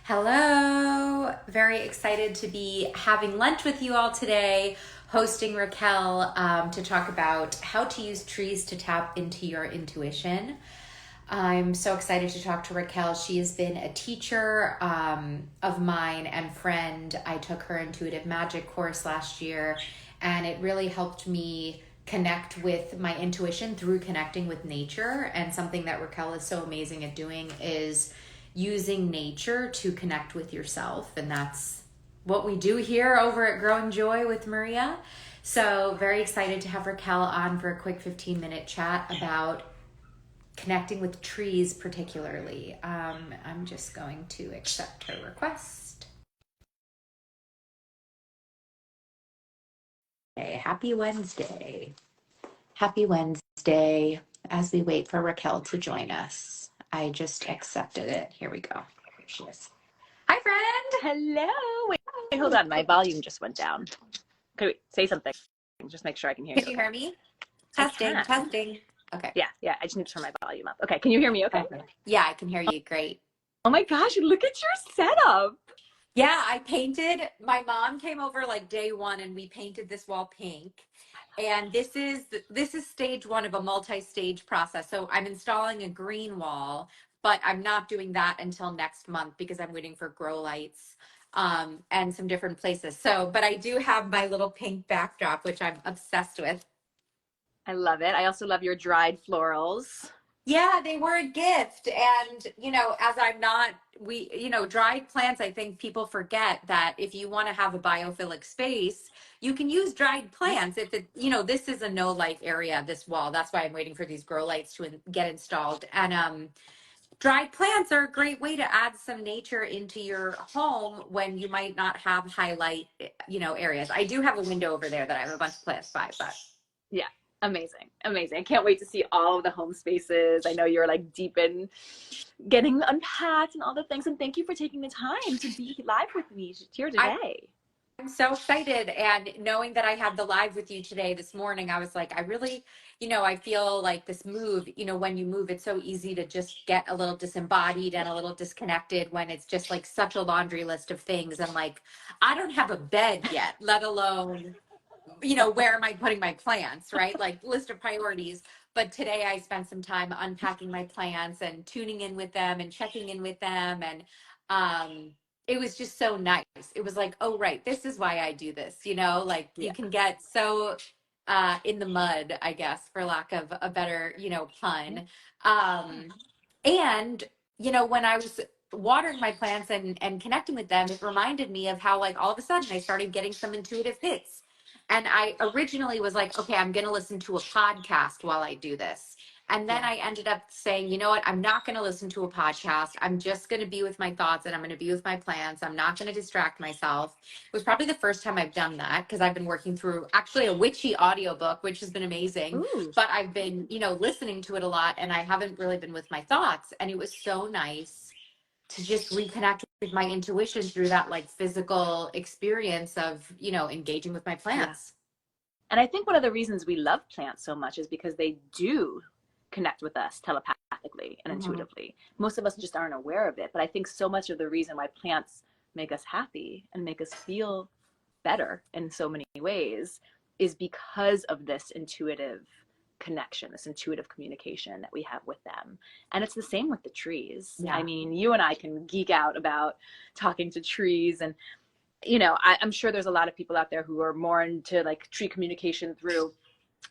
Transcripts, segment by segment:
Hello. Very excited to be having lunch with you all today, hosting Raquel to talk about how to use trees to tap into your intuition. I'm so excited to talk to Raquel. She has been a teacher of mine and friend. I took her intuitive magic course last year, and it really helped me connect with my intuition through connecting with nature. And something that Raquel is so amazing at doing is using nature to connect with yourself. And that's what we do here over at Growing Joy with Maria. So, very excited to have Raquel on for a quick 15-minute chat about connecting with trees particularly. I'm just going to accept her request. Okay, happy Wednesday. Happy Wednesday as we wait for Raquel to join us. I just accepted it. Here we go. Here she is. Hi, friend. Hello. Wait, hold on. My volume just went down. Okay, wait, say something. Just make sure I can hear you. Can you hear me? Testing. Okay. Yeah. I just need to turn my volume up. Okay, can you hear me okay? Yeah, I can hear you. Great. Oh my gosh, look at your setup. Yeah, I painted. My mom came over like day one and we painted this wall pink. And this is stage one of a multi-stage process. So I'm installing a green wall, but I'm not doing that until next month because I'm waiting for grow lights and some different places. So, but I do have my little pink backdrop, which I'm obsessed with. I love it. I also love your dried florals. Yeah, they were a gift. And, as I'm not, dried plants, I think people forget that if you want to have a biophilic space, you can use dried plants. If this is a no light area, this wall. That's why I'm waiting for these grow lights to get installed. And dried plants are a great way to add some nature into your home when you might not have highlight, areas. I do have a window over there that I have a bunch of plants by, but yeah. Amazing. I can't wait to see all of the home spaces. I know you're like deep in getting unpacked and all the things. And thank you for taking the time to be live with me here today. I'm so excited. And knowing that I had the live with you today, this morning, I was like, I really, I feel like this move, when you move, it's so easy to just get a little disembodied and a little disconnected when it's just like such a laundry list of things. And like, I don't have a bed yet, let alone where am I putting my plants, right? Like list of priorities. But today I spent some time unpacking my plants and tuning in with them and checking in with them. And it was just so nice. It was like, oh, right, this is why I do this, like you can get so in the mud, I guess, for lack of a better, pun. And, when I was watering my plants and connecting with them, it reminded me of how like all of a sudden I started getting some intuitive hits. And I originally was like, okay, I'm going to listen to a podcast while I do this. And then I ended up saying, you know what? I'm not going to listen to a podcast. I'm just going to be with my thoughts and I'm going to be with my plants. I'm not going to distract myself. It was probably the first time I've done that because I've been working through actually a witchy audiobook, which has been amazing. Ooh. But I've been, listening to it a lot and I haven't really been with my thoughts. And it was so nice to just reconnect with my intuition through that like physical experience of, engaging with my plants. And I think one of the reasons we love plants so much is because they do connect with us telepathically and intuitively. Most of us just aren't aware of it. But I think so much of the reason why plants make us happy and make us feel better in so many ways is because of this intuitive connection, this intuitive communication that we have with them. And it's the same with the trees. Yeah. I mean, you and I can geek out about talking to trees and I'm sure there's a lot of people out there who are more into like tree communication through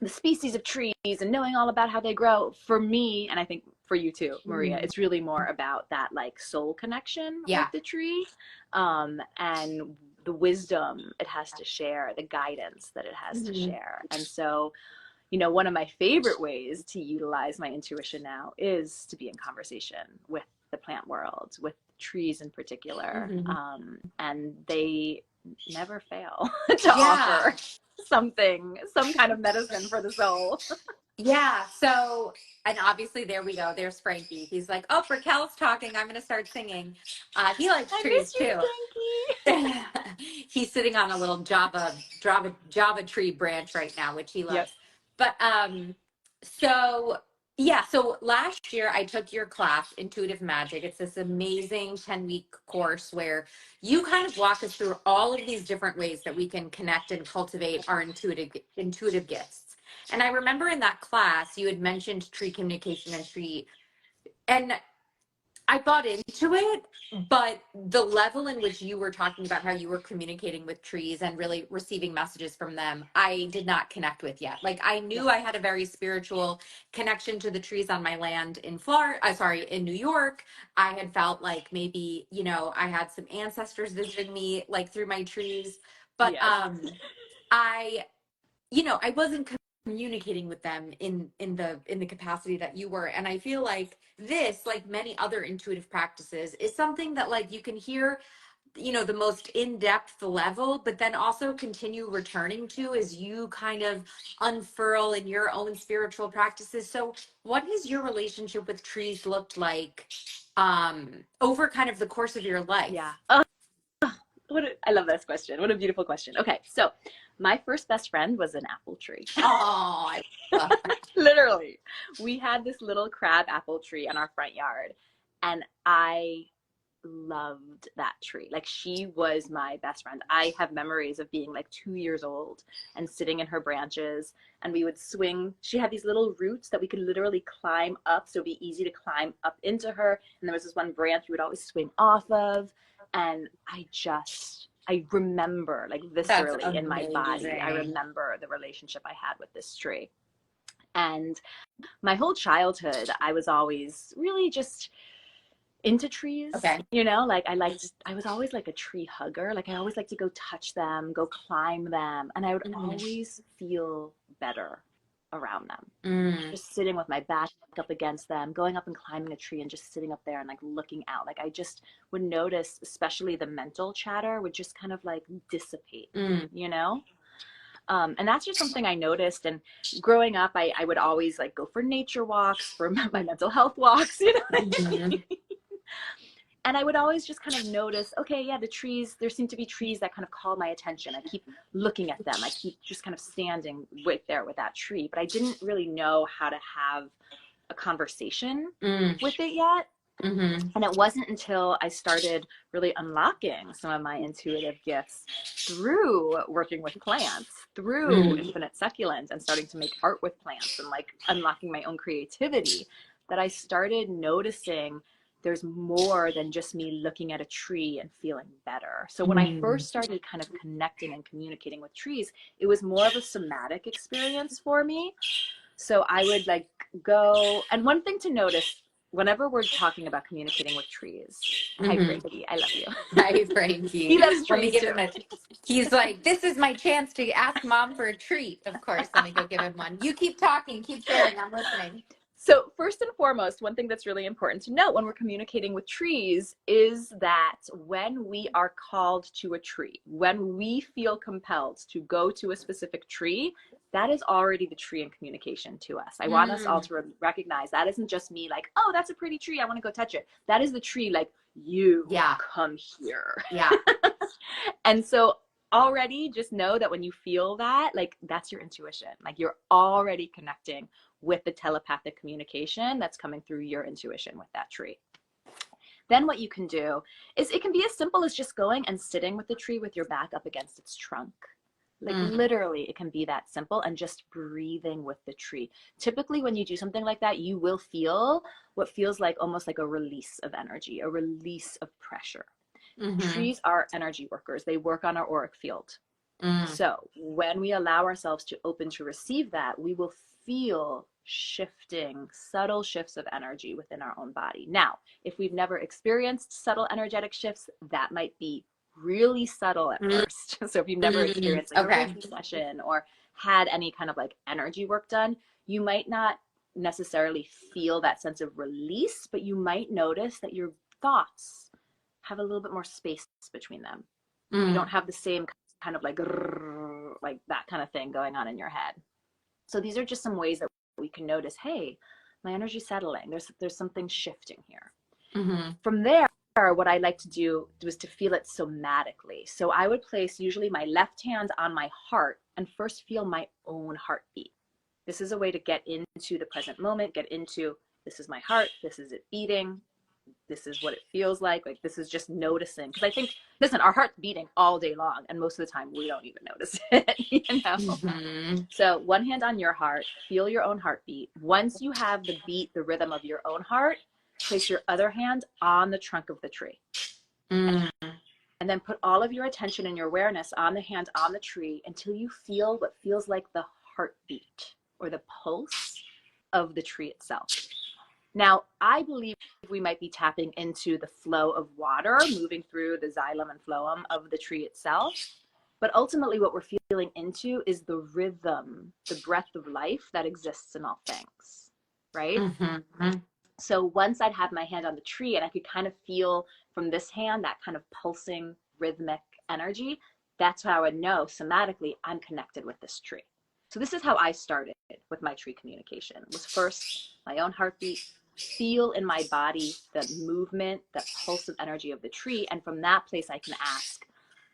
the species of trees and knowing all about how they grow. For me, and I think for you too, Maria, it's really more about that like soul connection with the tree, and the wisdom it has to share, the guidance that it has to share. And so, one of my favorite ways to utilize my intuition now is to be in conversation with the plant world, with trees in particular, and they never fail to offer some kind of medicine for the soul. Yeah. So, and obviously there we go. There's Frankie. He's like, oh, Raquel's talking. I'm going to start singing. He likes trees too. He's sitting on a little Java tree branch right now, which he loves. But, so Yeah, so last year I took your class, Intuitive Magic. It's this amazing 10-week course where you kind of walk us through all of these different ways that we can connect and cultivate our intuitive gifts. And I remember in that class you had mentioned tree communication and I bought into it, but the level in which you were talking about how you were communicating with trees and really receiving messages from them, I did not connect with yet. Like I Yeah. knew I had a very spiritual connection to the trees on my land in Florida, sorry, in New York. I had felt like maybe, I had some ancestors visiting me like through my trees, but Yes. I I wasn't communicating with them in the capacity that you were. And I feel like this, like many other intuitive practices, is something that like you can hear, the most in-depth level, but then also continue returning to as you kind of unfurl in your own spiritual practices. So what has your relationship with trees looked like over kind of the course of your Yeah. life? I love this question. What a beautiful question. Okay, so my first best friend was an apple tree. Oh, I love that. Literally. We had this little crab apple tree in our front yard, and I loved that tree. Like, she was my best friend. I have memories of being like 2 years old and sitting in her branches, and we would swing. She had these little roots that we could literally climb up, so it'd be easy to climb up into her. And there was this one branch we would always swing off of. And I remember, like, That's viscerally in my body, I amazing. remember the relationship I had with this tree. And my whole childhood, I was always really just into trees, Okay. like I was always like a tree hugger. Like, I always like to go touch them, go climb them, and I would Mhm. always feel better around them. Mm. Just sitting with my back up against them, going up and climbing a tree and just sitting up there and like looking out. Like, I just would notice, especially the mental chatter would just kind of like dissipate, Mm. you know? And that's just something I noticed. And growing up, I would always like go for nature walks, for my mental health walks, what I Mhm. mean? And I would always just kind of notice, okay, yeah, the trees, there seem to be trees that kind of call my attention. I keep looking at them. I keep just kind of standing right there with that tree. But I didn't really know how to have a conversation Mm. with it yet. Mhm. And it wasn't until I started really unlocking some of my intuitive gifts through working with plants, through Mm. infinite succulent, and starting to make art with plants and like unlocking my own creativity, that I started noticing there's more than just me looking at a tree and feeling better. So when I Mm. first started kind of connecting and communicating with trees, it was more of a somatic experience for me. So I would like go, and one thing to notice whenever we're talking about communicating with trees. Hi, Mhm. Frankie, I love you. Hi, Frankie. He loves Let me trees give too. him a. He's like, this is my chance to ask mom for a treat. Of course, let me go give him one. You keep talking, keep sharing. I'm listening. So, first and foremost, one thing that's really important to note when we're communicating with trees is that when we are called to a tree, when we feel compelled to go to a specific tree, that is already the tree in communication to us. I want us all Mm. to recognize that isn't just me like, oh, that's a pretty tree, I want to go touch it. That is the tree like, you Yeah. come here. Yeah. And so already just know that when you feel that, like, that's your intuition. Like, you're already connecting with the telepathic communication that's coming through your intuition with that tree. Then what you can do is, it can be as simple as just going and sitting with the tree with your back up against its trunk. Like, Mm. literally, it can be that simple, and just breathing with the tree. Typically, when you do something like that, you will feel what feels like almost like a release of energy, a release of pressure. Mhm. Trees are energy workers. They work on our auric field. Mm. So when we allow ourselves to open to receive that, we will feel shifting, subtle shifts of energy within our own body. Now, if we've never experienced subtle energetic shifts, that might be really subtle at Mm. first. So if you've never Mm. experienced like a Okay. Reiki session or had any kind of like energy work done, you might not necessarily feel that sense of release, but you might notice that your thoughts have a little bit more space between them. You don't Mm. have the same kind of like that kind of thing going on in your head. So these are just some ways that we can notice, hey, my energy's settling. There's something shifting here. Mhm. From there, what I like to do was to feel it somatically. So I would place usually my left hand on my heart and first feel my own heartbeat. This is a way to get into the present moment, get into, this is my heart, this is it beating, this is what it feels like this is just noticing. Because I think, listen, our heart's beating all day long, and most of the time we don't even notice it, you know? Mm-hmm. So one hand on your heart, feel your own heartbeat. Once you have the beat, the rhythm of your own heart, place your other hand on the trunk of the tree. Mm. And then put all of your attention and your awareness on the hand on the tree until you feel what feels like the heartbeat or the pulse of the tree itself. Now, I believe we might be tapping into the flow of water moving through the xylem and phloem of the tree itself. But ultimately, what we're feeling into is the rhythm, the breath of life that exists in all things, right? Mm-hmm. So once I'd have my hand on the tree and I could kind of feel from this hand that kind of pulsing rhythmic energy, that's how I would know somatically I'm connected with this tree. So this is how I started with my tree communication. It was first my own heartbeat, feel in my body the movement, the pulse of energy of the tree. And from that place, I can ask,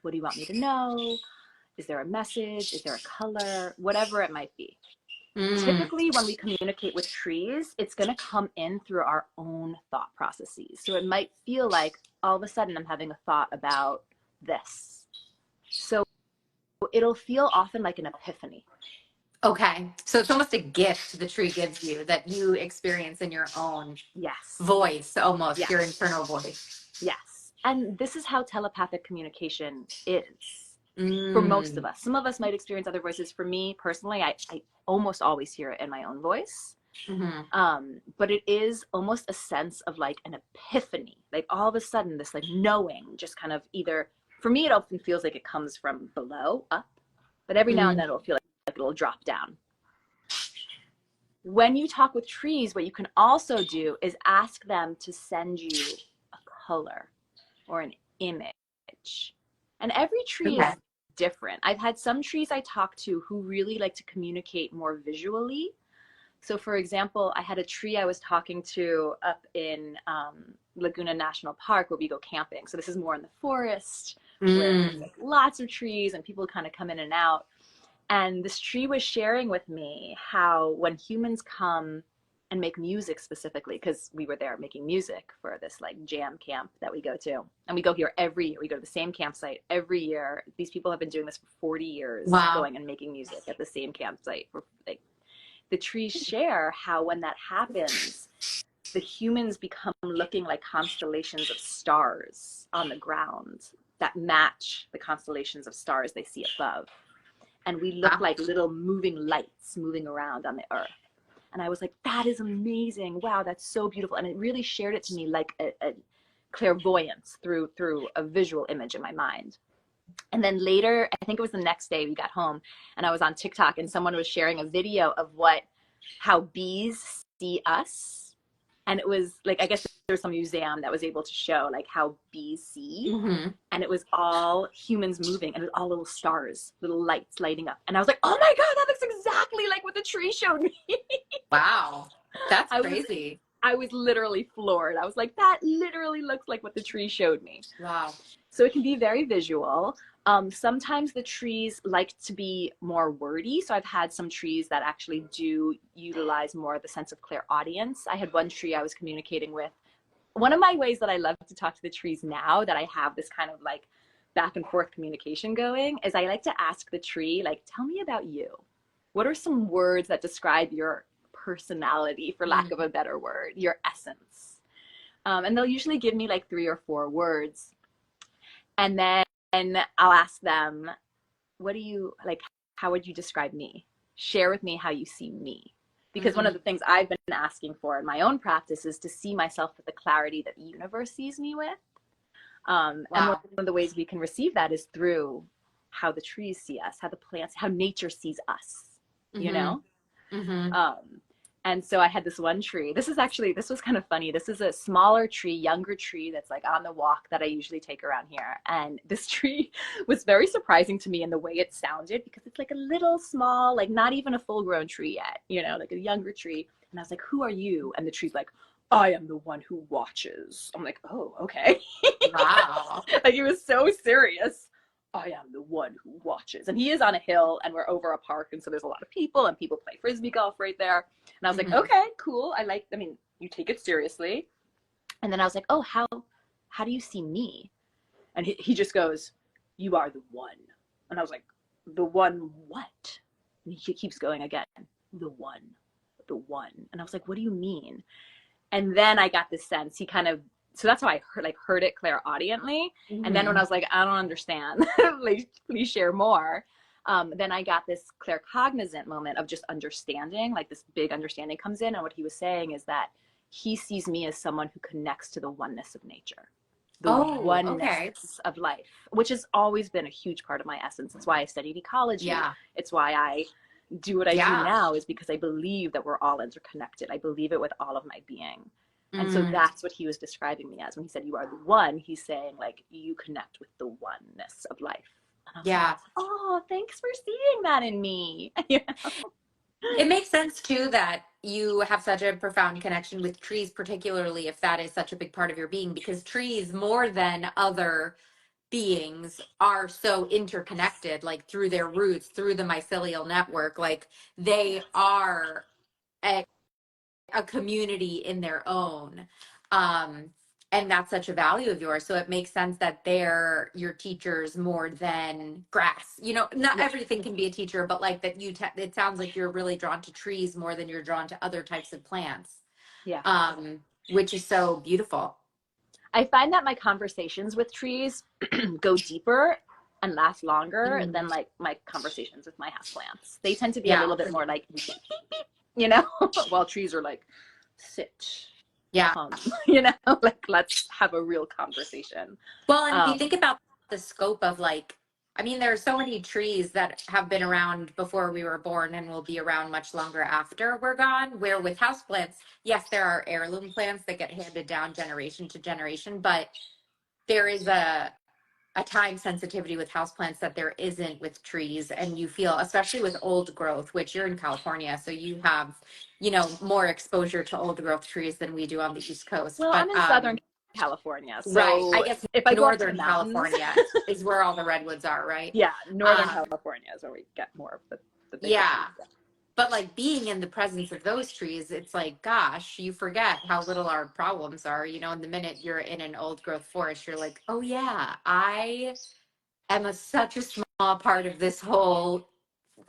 what do you want me to know? Is there a message? Is there a color? Whatever it might be. Typically, when we communicate with trees, it's going to come in through our own thought processes. So it might feel like all of a sudden I'm having a thought about this. So it'll feel often like an epiphany. Okay. So it's almost a gift the tree gives you that you experience in your own voice, almost your internal voice. Yes. And this is how telepathic communication is for most of us. Some of us might experience other voices. For me personally, I almost always hear it in my own voice. Mm-hmm. But it is almost a sense of like an epiphany, like all of a sudden this like knowing just kind of either, for me, it often feels like it comes from below up, but every now and then it'll feel like it'll drop down. When you talk with trees, what you can also do is ask them to send you a color or an image. And every tree is different. I've had some trees I talk to who really like to communicate more visually. So for example, I had a tree I was talking to up in Laguna National Park where we go camping. So this is more in the forest where there's like lots of trees and people kind of come in and out. And this tree was sharing with me how when humans come and make music specifically, because we were there making music for this like jam camp that we go to. And we go here every year. We go to the same campsite every year. These people have been doing this for 40 years, going and making music at the same campsite. For like, the trees share how when that happens, the humans become looking like constellations of stars on the ground that match the constellations of stars they see above. And we look like little moving lights moving around on the earth. And I was like, that is amazing. Wow, that's so beautiful. And it really shared it to me like a clairvoyance through a visual image in my mind. And then later, I think it was the next day we got home and I was on TikTok and someone was sharing a video of how bees see us. And it was like, I guess there was some museum that was able to show like how bees see. Mm-hmm. And it was all humans moving and it was all little stars, little lights lighting up. And I was like, oh my God, that looks exactly like what the tree showed me. Wow. That's crazy. I was literally floored. I was like, that literally looks like what the tree showed me. Wow. So it can be very visual. Sometimes the trees like to be more wordy. So I've had some trees that actually do utilize more of the sense of clairaudience. I had one tree I was communicating with. One of my ways that I love to talk to the trees now that I have this kind of like back and forth communication going is I like to ask the tree, like, tell me about you. What are some words that describe your personality, for lack of a better word, your essence? And they'll usually give me like 3 or 4 words. And then I'll ask them, what do you like? How would you describe me? Share with me how you see me. Because one of the things I've been asking for in my own practice is to see myself with the clarity that the universe sees me with. And one of the ways we can receive that is through how the trees see us, how the plants, how nature sees us, you know? And so I had this one tree. This was kind of funny. This is a smaller tree, younger tree that's like on the walk that I usually take around here. And this tree was very surprising to me in the way it sounded because it's like a little small, like not even a full grown tree yet, you know, like a younger tree. And I was like, who are you? And the tree's like, I am the one who watches. I'm like, oh, okay. Wow. Like it was so serious. I am the one who watches. And he is on a hill and we're over a park. And so there's a lot of people and people play Frisbee golf right there. And I was like, Mm-hmm. okay, cool. I mean, you take it seriously. And then I was like, oh, how do you see me? And he just goes, you are the one. And I was like, the one what? And he keeps going again, the one, the one. And I was like, what do you mean? And then I got this sense he kind of, so that's how I heard it clairaudiently. Mm-hmm. And then when I was like, I don't understand, like, please share more. Then I got this claircognizant moment of just understanding, like this big understanding comes in. And what he was saying is that he sees me as someone who connects to the oneness of nature, the oneness of life, which has always been a huge part of my essence. It's why I studied ecology. Yeah. It's why I do what I do now, is because I believe that we're all interconnected. I believe it with all of my being. And so that's what he was describing me as when he said, you are the one. He's saying, like, you connect with the oneness of life. And I was like, oh, thanks for seeing that in me. You know? It makes sense too that you have such a profound connection with trees, particularly if that is such a big part of your being, because trees, more than other beings, are so interconnected, like through their roots, through the mycelial network. Like they are a community in their own. And that's such a value of yours. So it makes sense that they're your teachers more than grass. You know, not everything can be a teacher, but like that it sounds like you're really drawn to trees more than you're drawn to other types of plants. Yeah. Which is so beautiful. I find that my conversations with trees go deeper and last longer than like my conversations with my houseplants. They tend to be a little bit more like, you know, while trees are like, sit. Yeah. You know, like, let's have a real conversation. Well, and if you think about the scope of like, I mean, there are so many trees that have been around before we were born and will be around much longer after we're gone. Where with houseplants, yes, there are heirloom plants that get handed down generation to generation, but there is a time sensitivity with houseplants that there isn't with trees. And you feel, especially with old growth, which you're in California, so you have, you know, more exposure to old growth trees than we do on the East Coast. Well, but I'm in Southern California, so right, I guess if I go up to the Northern mountains, California is where all the redwoods are, right? Yeah, Northern California is where we get more of the bigger trees. But like being in the presence of those trees, it's like, gosh, you forget how little our problems are. You know, in the minute you're in an old growth forest, you're like, oh yeah, I am such a small part of this whole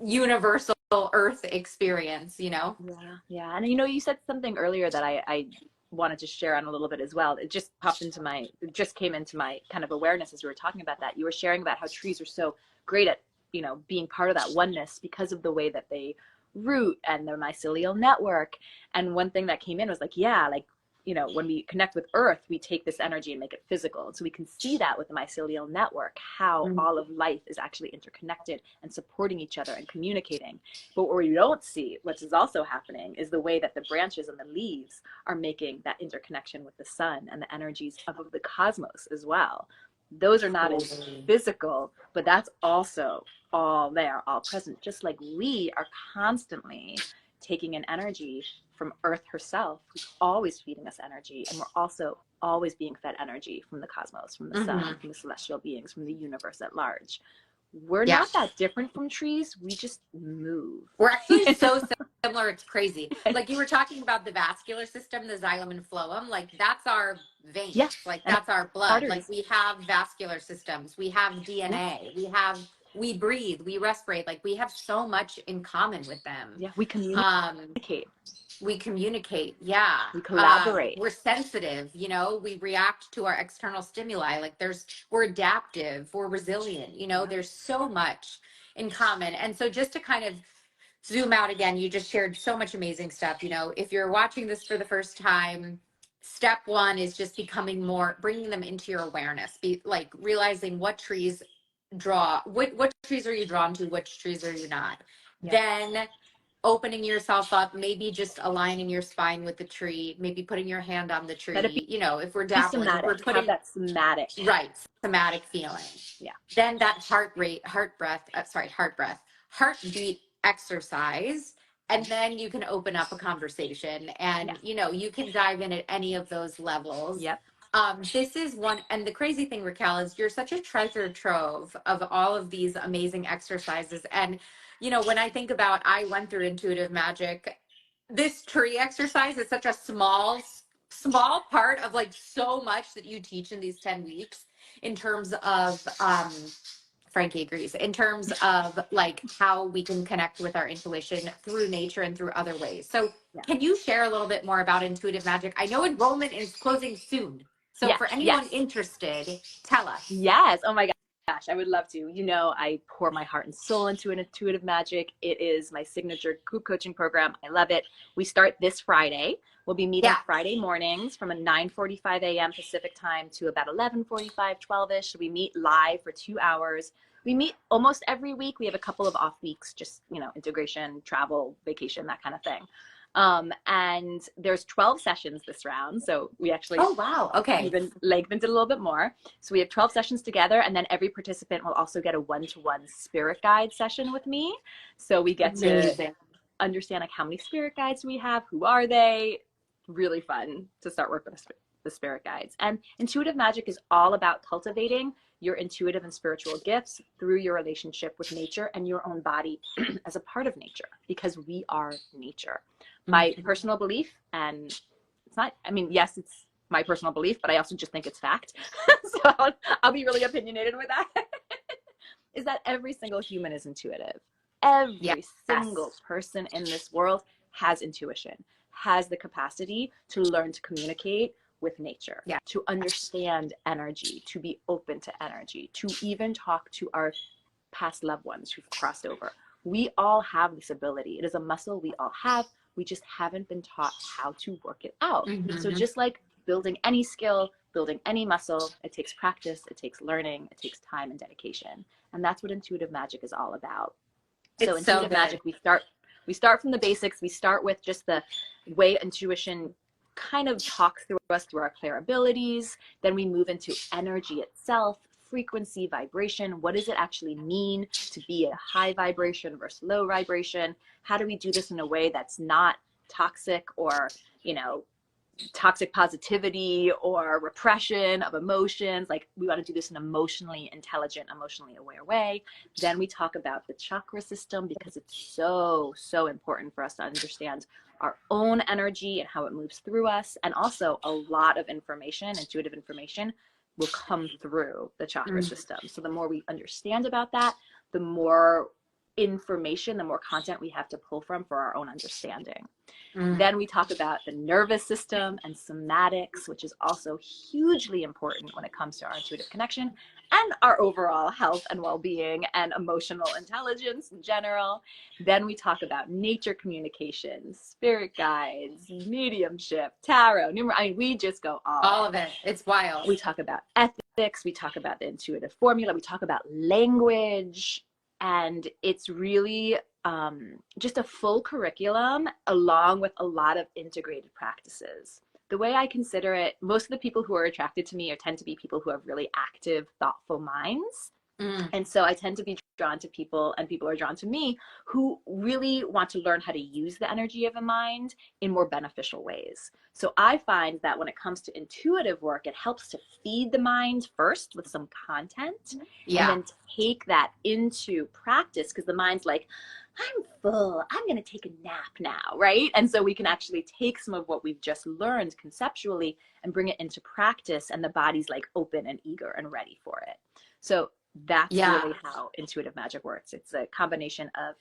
universal earth experience, you know? Yeah. And you know, you said something earlier that I wanted to share on a little bit as well. It just came into my kind of awareness as we were talking about that. You were sharing about how trees are so great at, you know, being part of that oneness because of the way that they root and their mycelial network. And one thing that came in was like, yeah, like, you know, when we connect with earth, we take this energy and make it physical. And so we can see that with the mycelial network, how all of life is actually interconnected and supporting each other and communicating. But what we don't see, what is also happening, is the way that the branches and the leaves are making that interconnection with the sun and the energies of the cosmos as well. Those are not as physical, but that's also all there, all present, just like we are constantly taking an energy from Earth herself, who's always feeding us energy. And we're also always being fed energy from the cosmos, from the sun, from the celestial beings, from the universe at large. We're not that different from trees. We just move. We're actually so similar. It's crazy. Like you were talking about the vascular system, the xylem and phloem, like that's our veins. Yeah. Like that's our blood. Arteries. Like we have vascular systems. We have DNA. We breathe, we respirate. Like we have so much in common with them. Yeah. We communicate. We communicate. Yeah. We collaborate. We're sensitive, you know, we react to our external stimuli. Like we're adaptive, we're resilient, you know, there's so much in common. And so just to kind of zoom out again, you just shared so much amazing stuff. You know, if you're watching this for the first time, step one is just bringing them into your awareness, be like realizing what trees what trees are you drawn to, which trees are you not. Then opening yourself up, maybe just aligning your spine with the tree, maybe putting your hand on the tree, you know, if we're dabbling, if we're putting have that somatic. Right, somatic feeling. Yeah. Then that heartbeat exercise, and then you can open up a conversation and you know, you can dive in at any of those levels. Yep. This is one, and the crazy thing, Raquel, is you're such a treasure trove of all of these amazing exercises. And, you know, when I think about, I went through intuitive magic, this tree exercise is such a small part of like so much that you teach in these 10 weeks in terms of, Frankie agrees, in terms of like how we can connect with our intuition through nature and through other ways. So Yeah. can you share a little bit more about intuitive magic? I know enrollment is closing soon. So Yes, for anyone yes. interested, tell us. Yes. Oh my gosh, I would love to. You know, I pour my heart and soul into an intuitive magic. It is my signature group coaching program. I love it. We start this Friday. We'll be meeting Yeah. Friday mornings from a 9:45 a.m. Pacific time to about 11:45, 12ish. We meet live for 2 hours. We meet almost every week. We have a couple of off weeks, just, you know, integration, travel, vacation, that kind of thing. And there's 12 sessions this round. So we actually Oh, wow. Okay. even lengthened it a little bit more. So we have 12 sessions together, and then every participant will also get a one-to-one spirit guide session with me. So we get Amazing. to understand like how many spirit guides we have, who are they. Really fun to start work with the spirit guides. And intuitive magic is all about cultivating your intuitive and spiritual gifts through your relationship with nature and your own body as a part of nature, because we are nature. My personal belief, and it's not, I mean, yes, it's my personal belief, but I also just think it's fact. So I'll be really opinionated with that. Is that every single human is intuitive. Every Yes. single person in this world has intuition, has the capacity to learn to communicate with nature, Yeah. to understand energy, to be open to energy, to even talk to our past loved ones who've crossed over. We all have this ability. It is a muscle we all have. We just haven't been taught how to work it out. Mhm. So just like building any skill, building any muscle, it takes practice, it takes learning, it takes time and dedication. And that's what intuitive magic is all about. So It's so intuitive magic, we start from the basics. We start with just the way intuition kind of talks through us through our clear abilities. Then we move into energy itself, frequency, vibration. What does it actually mean to be a high vibration versus low vibration? How do we do this in a way that's not toxic or, you know, toxic positivity or repression of emotions? Like, we want to do this in an emotionally intelligent, emotionally aware way. Then we talk about the chakra system, because it's so important for us to understand our own energy and how it moves through us. And also, a lot of information, intuitive information, will come through the chakra system. So the more we understand about that, the more information, the more content we have to pull from for our own understanding. Then we talk about the nervous system and somatics, which is also hugely important when it comes to our intuitive connection and our overall health and well-being and emotional intelligence in general. Then we talk about nature communication, spirit guides, mediumship, tarot, I mean, we just go all of it. It's wild. We talk about ethics, we talk about the intuitive formula, we talk about language, and it's really just a full curriculum along with a lot of integrated practices. The way I consider it, most of the people who are attracted to me tend to be people who have really active, thoughtful minds. And so I tend to be drawn to people, and people are drawn to me, who really want to learn how to use the energy of a mind in more beneficial ways. So I find that when it comes to intuitive work, it helps to feed the mind first with some content, Yeah. and then take that into practice, because the mind's like, I'm full, I'm going to take a nap now, right? And so we can actually take some of what we've just learned conceptually and bring it into practice, and the body's like open and eager and ready for it. So that's really how intuitive magic works. It's a combination of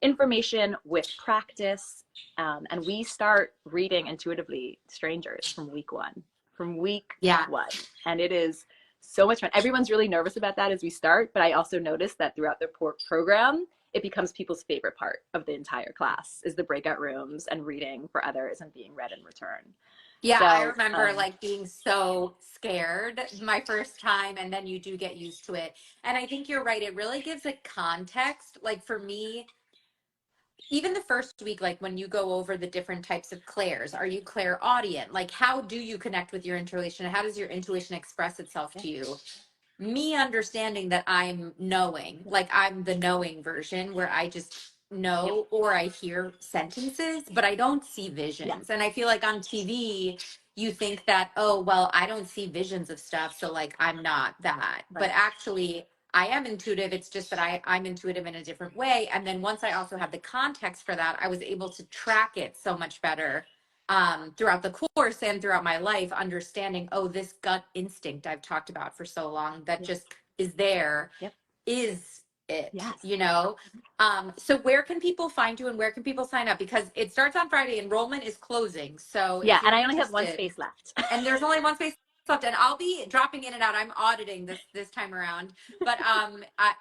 information with practice. And we start reading intuitively strangers from week one. And it is so much fun. Everyone's really nervous about that as we start, but I also noticed that throughout the program, it becomes people's favorite part of the entire class is the breakout rooms and reading for others and being read in return. Yeah, So, I remember like being so scared my first time, and then you do get used to it. And I think you're right. It really gives a context. Like for me, even the first week, like when you go over the different types of clairs, are you clairaudient? Like, how do you connect with your intuition? How does your intuition express itself to you? Me understanding that I'm knowing, like I'm the knowing version where I just know or I hear sentences, but I don't see visions. And I feel like on TV, you think that, oh, well, I don't see visions of stuff, so like I'm not that. Right. But actually, I am intuitive. It's just that I'm intuitive in a different way. And then once I also had the context for that, I was able to track it so much better throughout the course and throughout my life, understanding, oh, this gut instinct I've talked about for so long that just is there, Yep. is it, Yes. you know? So where can people find you and where can people sign up? Because it starts on Friday, enrollment is closing. So Yeah, if you're and I only have one interested- space left. and there's only one space left, and I'll be dropping in and out. I'm auditing this time around, but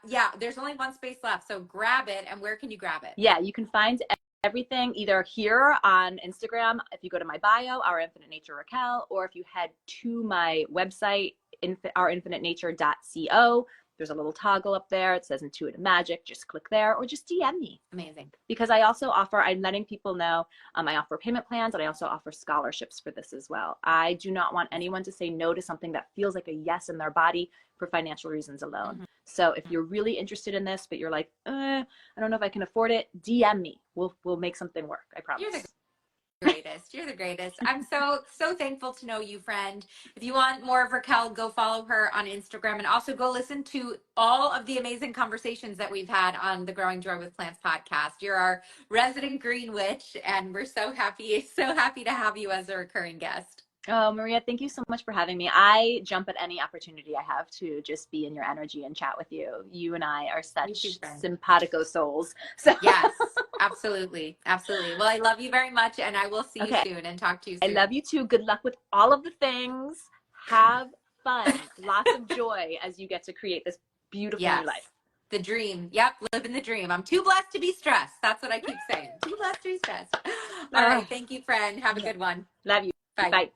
yeah, there's only one space left, so grab it. And where can you grab it? Yeah, you can find everything either here on Instagram if you go to my bio, Our Infinite Nature Raquel, or if you head to my website, ourinfinitenature.co. There's a little toggle up there. It says Intuitive Magic. Just click there or just DM me. Amazing. Because I also offer, I'm letting people know, I offer payment plans and I also offer scholarships for this as well. I do not want anyone to say no to something that feels like a yes in their body for financial reasons alone. Mm-hmm. So if you're really interested in this, but you're like, I don't know if I can afford it, DM me. We'll make something work. I promise. You're the greatest. You're the greatest. I'm so thankful to know you, friend. If you want more of Raquel, go follow her on Instagram and also go listen to all of the amazing conversations that we've had on the Growing Joy with Plants podcast. You're our resident green witch, and we're so happy to have you as a recurring guest. Oh, Maria, thank you so much for having me. I jump at any opportunity I have to just be in your energy and chat with you. You and I are such simpatico souls. So yes, absolutely. Absolutely. Well, I love you very much, and I will see you soon and talk to you soon. I love you too. Good luck with all of the things. Have fun. Lots of joy as you get to create this beautiful new life. The dream. Yep. Living the dream. I'm too blessed to be stressed. That's what I keep saying. Too blessed to be stressed. All right. Thank you, friend. Have a good one. Love you. Bye. Bye.